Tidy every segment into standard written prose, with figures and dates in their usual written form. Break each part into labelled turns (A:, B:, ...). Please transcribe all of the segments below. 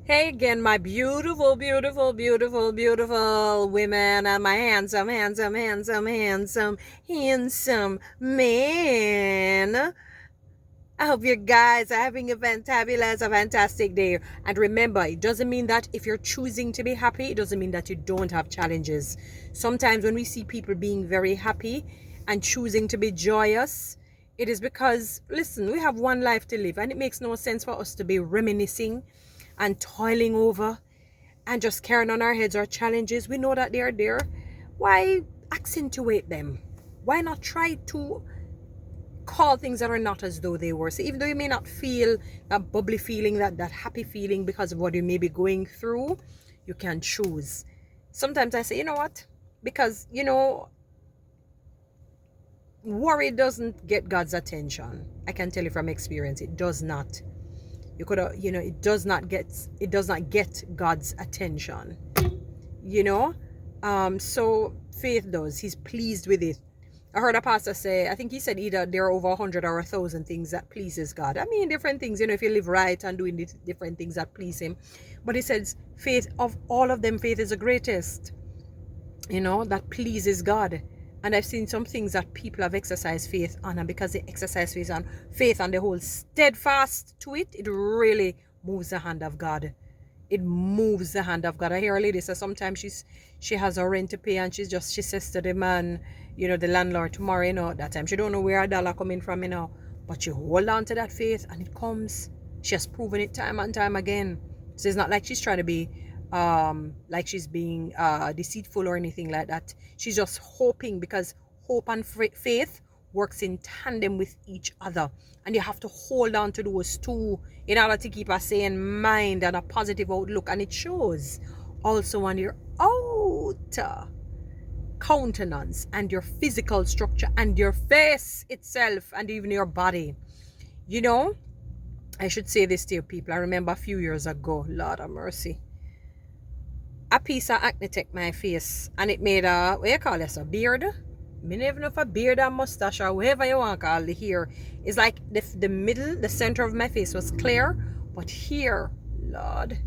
A: Hey again, my beautiful, beautiful, beautiful, beautiful women and my handsome, handsome, handsome, handsome, handsome man. I hope you guys are having a fantabulous, a fantastic day. And remember, it doesn't mean that if you're choosing to be happy, it doesn't mean that you don't have challenges. Sometimes when we see people being very happy and choosing to be joyous, it is because, listen, we have one life to live, and it makes no sense for us to be reminiscing and toiling over and just carrying on our heads our challenges. We know that they are there. Why accentuate them? Why not try to call things that are not as though they were? So even though you may not feel that bubbly feeling, that happy feeling because of what you may be going through, you can choose. Sometimes I say, you know what? Because, worry doesn't get God's attention. I can tell you from experience, it does not. You could it does not get God's attention. So faith does. He's pleased with it. I heard a pastor say, I think he said either there are over 100 or 1,000 things that pleases God. I mean, different things, if you live right and doing different things that please him. But he says faith, of all of them, faith is the greatest, that pleases God. And I've seen some things that people have exercised faith on, and because they exercise faith and they hold steadfast to it, it really moves the hand of God. It moves the hand of God. I hear a lady say sometimes she has her rent to pay, and she says to the man, the landlord, tomorrow, that time she don't know where a dollar coming from, but she hold on to that faith and it comes. She has proven it time and time again. So it's not like she's trying to be like she's being deceitful or anything like that. She's just hoping, because hope and faith works in tandem with each other, and you have to hold on to those two in order to keep a sane mind and a positive outlook. And it shows also on your outer countenance and your physical structure and your face itself and even your body. I should say this to you people. I remember a few years ago, Lord have mercy, a piece of acne took my face, and it made what you call this, a beard? Me never even know if a beard or mustache or whatever you want to call the hair. It's like the center of my face was clear, but here, Lord,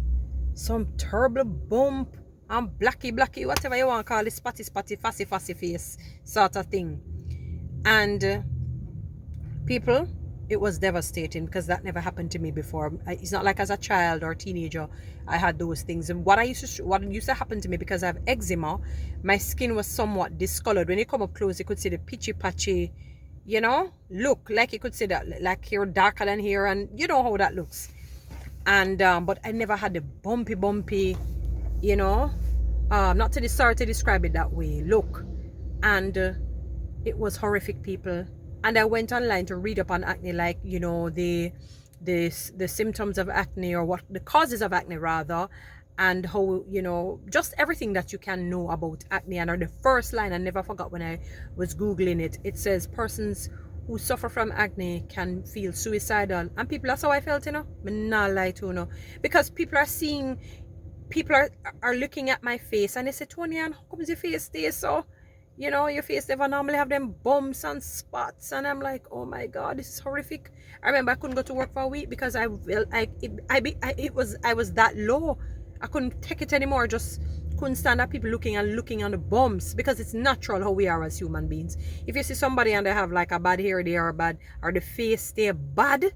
A: some terrible bump and blacky, whatever you want to call it, spotty, fussy face sort of thing. And people, it was devastating, because that never happened to me before. It's not like as a child or teenager I had those things. And what used to happen to me, because I have eczema, my skin was somewhat discolored. When you come up close, you could see the pitchy patchy, look, like you could see that, like you're darker than here, and you know how that looks. And but I never had the bumpy, not to sorry to describe it that way, look. And it was horrific, people. And I went online to read up on acne, like, the symptoms of acne, or what the causes of acne rather, and how, just everything that you can know about acne. And the first line, I never forgot when I was Googling it, it says persons who suffer from acne can feel suicidal. And people, that's how I felt, I'm not lie to you, because people are looking at my face, and they say, Toni-Ann, how comes your face stays so? Your face never normally have them bumps and spots, and I'm like, oh my God, this is horrific. I remember I couldn't go to work for a week because I was that low. I couldn't take it anymore. Just couldn't stand at people looking on the bumps, because it's natural how we are as human beings. If you see somebody and they have like a bad hair there, or the face stay bad,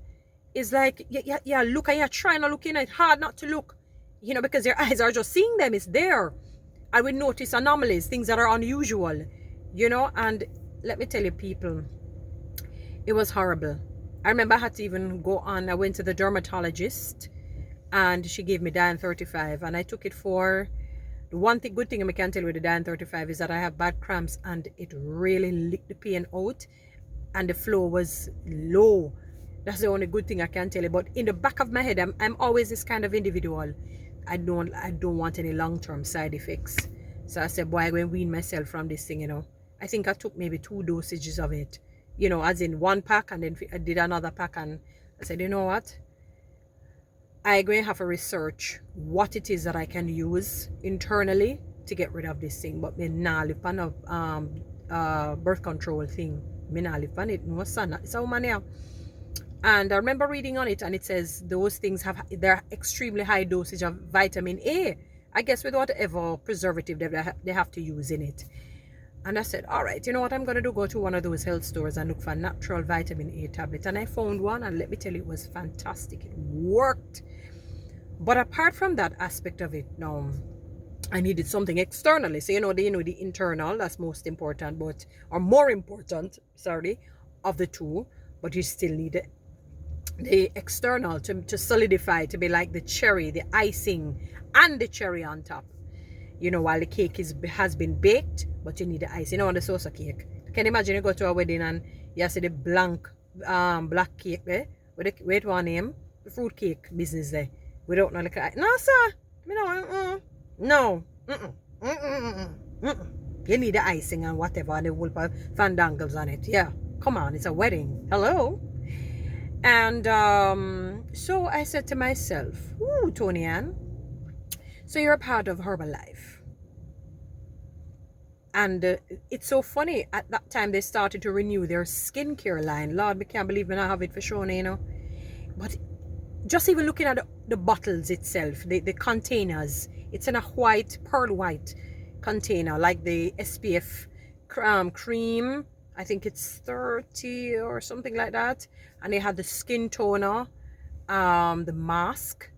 A: it's like look, and you're trying to look in it, hard not to look, because your eyes are just seeing them. It's there. I would notice anomalies, things that are unusual, and let me tell you people, it was horrible. I remember I had to even go on, I went to the dermatologist, and she gave me Dian 35, and I took it for, the one good thing I can tell you with the Dian 35 is that I have bad cramps, and it really licked the pain out, and the flow was low. That's the only good thing I can tell you. But in the back of my head, I'm always this kind of individual. I don't want any long-term side effects. So I said, boy, I'm going to wean myself from this thing, I think I took maybe 2 dosages of it, as in 1 pack, and then I did another pack, and I said, you know what? I'm going to have to research what it is that I can use internally to get rid of this thing. But me nah live on a birth control thing. Me nah live on it. No son, it's how man here. And I remember reading on it, and it says those things they're extremely high dosage of vitamin A, I guess with whatever preservative they have to use in it. And I said, all right, you know what I'm going to do? Go to one of those health stores and look for natural vitamin A tablet. And I found one, and let me tell you, it was fantastic. It worked. But apart from that aspect of it, no, I needed something externally. So, the internal, that's most important, or more important, sorry, of the two. But you still need the external to solidify, to be like the cherry, the icing, and the cherry on top. While the cake has been baked, but you need the ice. On the sauce cake. Can you imagine you go to a wedding and you see the black cake there? With one name, the fruit cake business there. Without no like, no sir. No. You need the icing and whatever, and the whole fandangles on it. Yeah. Come on, it's a wedding. Hello? And so I said to myself, ooh, Toni-Ann, so you're a part of Herbalife. And it's so funny, at that time they started to renew their skincare line. Lord, I can't believe when I have it for sure, But just even looking at the bottles itself, the containers, it's in a pearl white container, like the SPF cream. I think it's 30 or something like that. And they had the skin toner, the mask,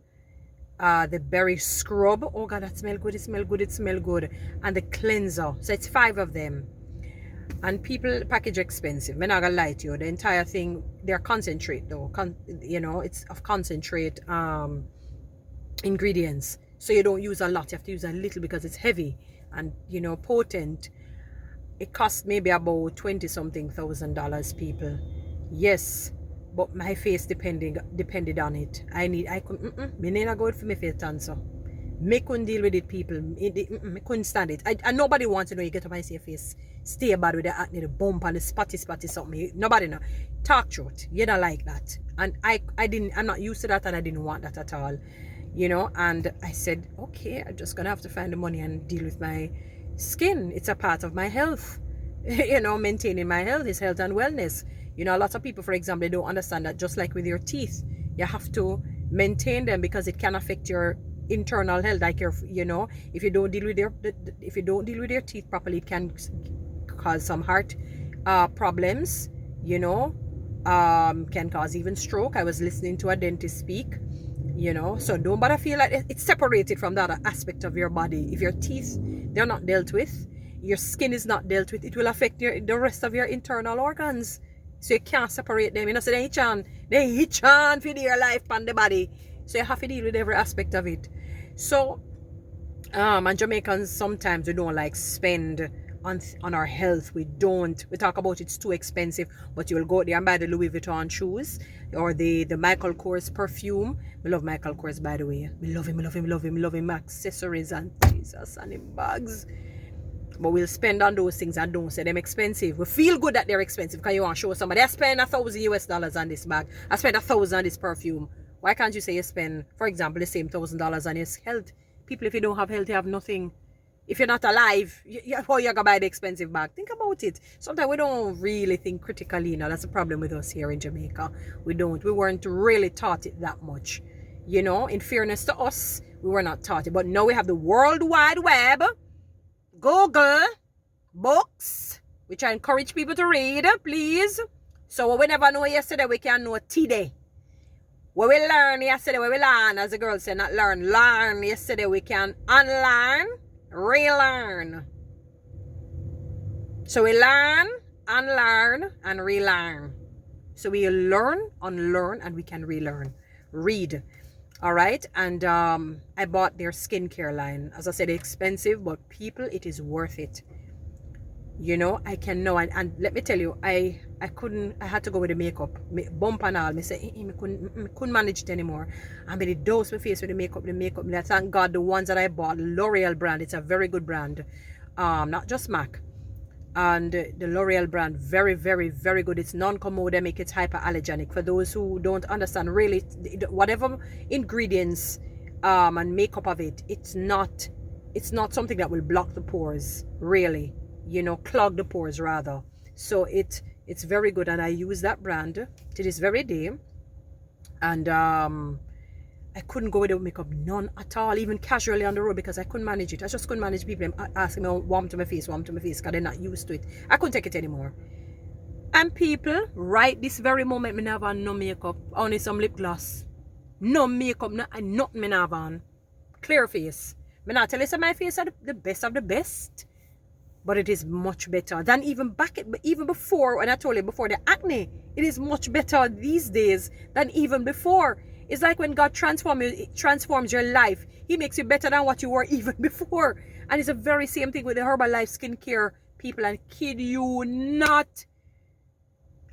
A: the berry scrub. Oh God, that smell good. It smell good. And the cleanser. So it's 5 of them. And people package expensive. I'm not gonna lie to you. The entire thing, they're concentrate though. It's of concentrate ingredients. So you don't use a lot. You have to use a little because it's heavy and potent. It cost maybe about $20-something thousand, people. Yes, but my face depended on it. I couldn't. Me never go for my face cancer. Me couldn't deal with it, people. Me couldn't stand it. And nobody wants to know you get up and see your face stay bad with the acne, the bump and the spotty something. Nobody know. Talk truth. You don't like that. And I'm not used to that, and I didn't want that at all. And I said, okay, I'm just gonna have to find the money and deal with my skin. It's a part of my health. Maintaining my health is health and wellness. A lot of people, for example, they don't understand that just like with your teeth, you have to maintain them because it can affect your internal health. Like if you don't deal with your teeth properly, it can cause some heart problems. Can cause even stroke. I was listening to a dentist speak. So don't bother feel like it's separated from the other aspect of your body. If your teeth, they're not dealt with, your skin is not dealt with, it will affect the rest of your internal organs. So you can't separate them. So they each on for their life on the body. So you have to deal with every aspect of it. So and Jamaicans, sometimes we don't like spend on our health. We talk about it's too expensive, but you will go there and buy the Louis Vuitton shoes or the Michael Kors perfume. I love Michael Kors, by the way. I love him accessories and Jesus and him bags. But we'll spend on those things and don't say them expensive. We feel good that they're expensive because you want to show somebody I spend $1,000 on this bag. I spend $1,000 on this perfume. Why can't you say you spend, for example, the same $1,000 on your health? People, if you don't have health, you have nothing. If you're not alive, how you gonna buy the expensive bag? Think about it. Sometimes we don't really think critically. That's the problem with us here in Jamaica. We weren't really taught it that much. In fairness to us, we were not taught it. But now we have the World Wide Web, Google, books, which I encourage people to read, please. So what we never know yesterday, we can know today. What we learned yesterday, what we learn, as the girl said, not learn yesterday, we can unlearn, relearn. So we learn, unlearn, and relearn. So we learn, unlearn, and we can relearn. Read. All right. And I bought their skincare line. As I said, expensive, but people, it is worth it. I can know. And let me tell you, I had to go with the makeup. Bump and all. I say, I couldn't manage it anymore. And I dose my face with the makeup. I thank God the ones that I bought, L'Oreal brand. It's a very good brand. Not just MAC. And the L'Oreal brand, very, very, very good. It's non-comedogenic, it's hyperallergenic. For those who don't understand, really, whatever ingredients and makeup of it, it's not something that will block the pores, really. Clog the pores rather. So it's very good, and I use that brand to this very day. And I couldn't go without makeup, none at all, even casually on the road, because I couldn't manage it. I just couldn't manage people asking me warm to my face, because they're not used to it. I couldn't take it anymore. And people, right this very moment, me never have no makeup, only some lip gloss. No makeup, nothing me have on. Clear face. Me not tell you my face are the best of the best. But it is much better than even before, when I told you before the acne. It is much better these days than even before. It's like when God transforms your life. He makes you better than what you were even before. And it's the very same thing with the Herbalife skincare, people. And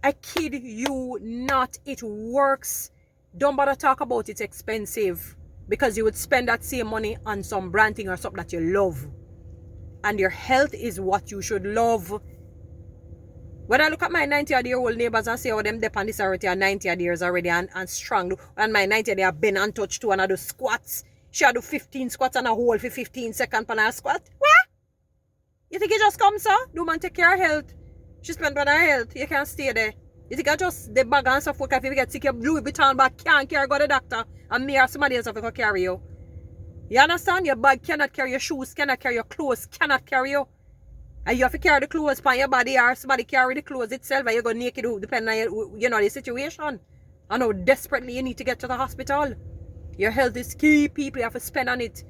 A: I kid you not, it works. Don't bother talk about it's expensive, because you would spend that same money on some brand thing or something that you love. And your health is what you should love. When I look at my 90-year-old neighbors and say, oh, them depend this already are 90 years already and strong. And my 90 they have been untouched too, and I do squats. She do 15 squats and a hold for 15 seconds on her squat. What? You think it just comes, sir? Do man take care of health? She spend on her health. You can't stay there. You think I just the bag and stuff, if you get sick, you Louis Vuitton bag can't carry, go to the doctor. And me or somebody else can carry you. You understand? Your bag cannot carry your shoes, cannot carry your clothes, cannot carry you. And you have to carry the clothes on your body, or somebody carry the clothes itself, and you go naked, depending on the situation. And how desperately you need to get to the hospital. Your health is key, people. You have to spend on it.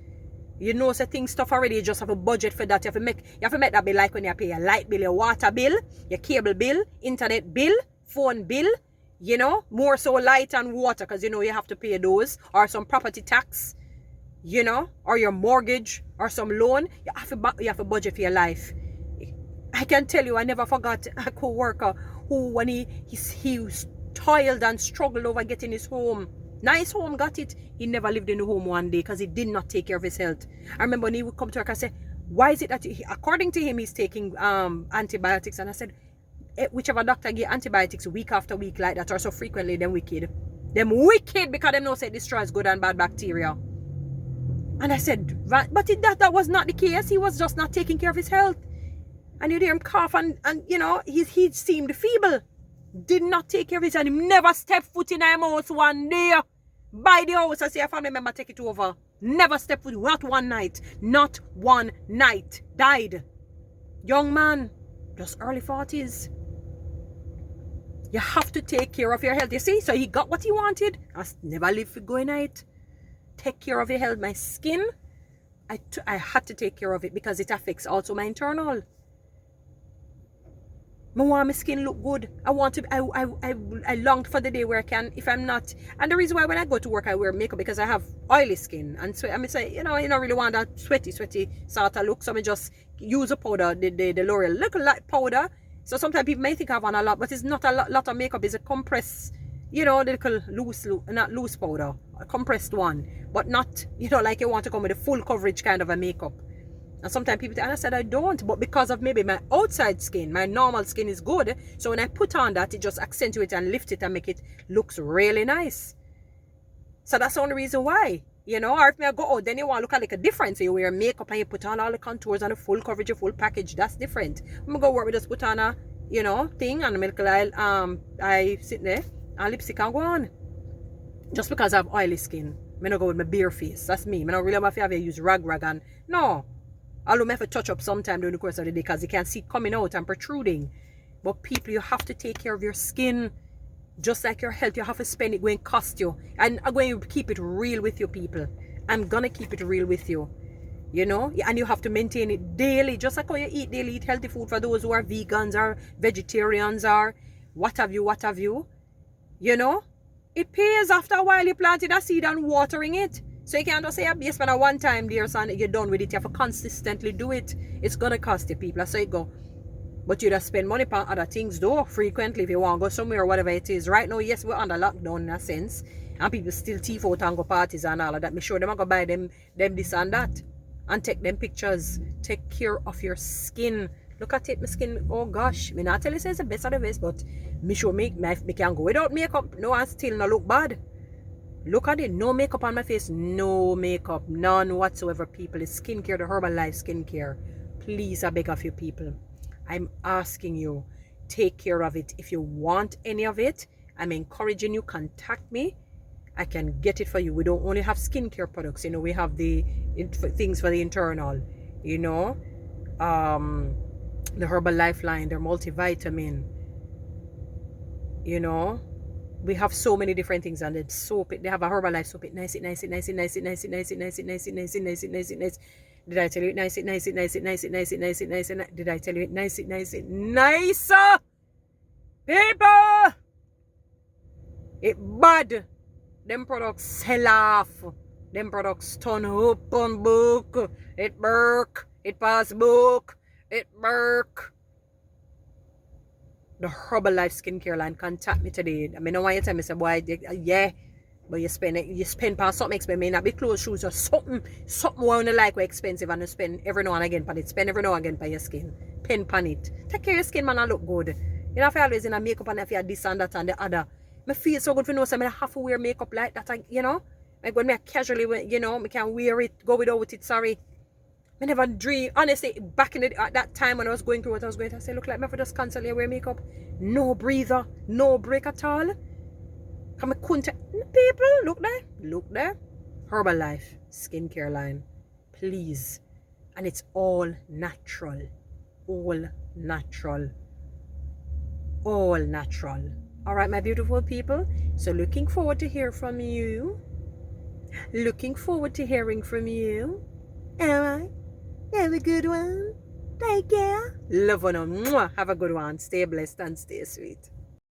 A: You know certain stuff already. You just have a budget for that. You have to make that bill, like when you pay your light bill, your water bill, your cable bill, internet bill, phone bill. You know, more so light and water, because you know you have to pay those, or some property tax. You know, or your mortgage, or some loan. You have a budget for your life. I can tell you, I never forgot a co-worker who, when he toiled and struggled over getting his home. Nice home, got it. He never lived in the home one day because he did not take care of his health. I remember when he would come to work, I said, why is it that, according to him, he's taking antibiotics? And I said, whichever doctor give antibiotics week after week like that, or so frequently, them wicked. Them wicked, because them know say it destroys good and bad bacteria. And I said, but that was not the case. He was just not taking care of his health. And you hear him cough, and you know, he seemed feeble. Did not take care of it, and he never stepped foot in our house one day. Buy the house and say a family member take it over. Never stepped foot, not one night. Not one night. Died. Young man, just early 40s. You have to take care of your health. You see, so he got what he wanted. I never live for going out. Take care of your health. My skin, I had to take care of it, because it affects also my internal. I want my skin look good. I longed for the day where I can, if I'm not. And the reason why when I go to work I wear makeup, because I have oily skin, and so I mean, say, you know, you don't really want that sweaty sort of look. So I just use a powder, the L'Oreal little light powder. So sometimes people may think I have on a lot, but it's not a lot of makeup. It's a compressed, you know, the little not loose powder, a compressed one, but not, you know, like you want to come with a full coverage kind of a makeup. And sometimes people, and I said I don't, but because of maybe my outside skin, my normal skin is good. So when I put on that, it just accentuates and lifts it and make it looks really nice. So that's the only reason why, you know. Or if I go out, then you want to look at like a difference. So you wear makeup and you put on all the contours and the full coverage, a full package. That's different. I'm go work, we just put on a, you know, thing, and I sit there and lipstick and go on. Just because I have oily skin, I don't go with my bare face. That's me. I don't really have to use rag and no. Although I have to touch up sometime during the course of the day, because you can see it coming out and protruding. But people, you have to take care of your skin. Just like your health, you have to spend it going to cost you. And I'm going to keep it real with you, people. I'm going to keep it real with you. You know? And you have to maintain it daily. Just like how you eat daily, eat healthy food for those who are vegans or vegetarians or what have you. You know? It pays after a while. You planted a seed and watering it. So you can't just say, you spend a one time there, son, you're done with it. You have to consistently do it. It's going to cost you, people. So you go. But you just spend money on other things, though, frequently, if you want to go somewhere or whatever it is. Right now, yes, we're under lockdown in a sense. And people still thief out and go parties and all of that. Make sure them are going to buy them this and that. And take them pictures. Take care of your skin. Look at it, my skin. Oh, gosh. I not tell you it's the best of the best, but me sure me can go without makeup. No, and still not look bad. Look at it, no makeup on my face, no makeup, none whatsoever, people. It's skincare, the Herbalife skincare. Please, I beg of you, people. I'm asking you, take care of it. If you want any of it, I'm encouraging you, contact me. I can get it for you. We don't only have skincare products, you know, we have the things for the internal, you know, the Herbal Lifeline, their multivitamin, you know. We have so many different things, and it's soap. They have a Herbalife soap. It nice it, nice it, nice it, nice it, nice it, nice it, nice it, nice it, nice it, nice it, nice it, nice. Did I tell you it nice it, nice it, nice it, nice it, nice it, nice it, nice it? Did I tell you it nice it, nice it, nicer? People, it bad. Them products sell off. Them products turn up on book. It work. It pass book. It work. The Herbalife skincare line, contact me today. I mean, no one you tell me, say, boy, yeah, but you spend past something expensive, may not be clothes, shoes, or something one like we're expensive, and you spend every now and again, but it spend every now and again for your skin. Pen pan it. Take care of your skin, man, and look good. You know, if you always in a makeup and if you have this and that and the other, I feel so good for know, so I have to wear makeup like that, you know, like when I casually, you know, I can wear it, go without it, sorry. I never dream. Honestly, back in at that time when I was going through what I was going to say, look like me for just constantly wear makeup. No breather, no break at all. Come I couldn't people, look there. Look there. Herbalife skincare line. Please. And it's all natural. All natural. All natural. Alright, my beautiful people. So looking forward to hear from you. Looking forward to hearing from you. Alright. Have a good one. Take care. Love on them. Have a good one. Stay blessed and stay sweet.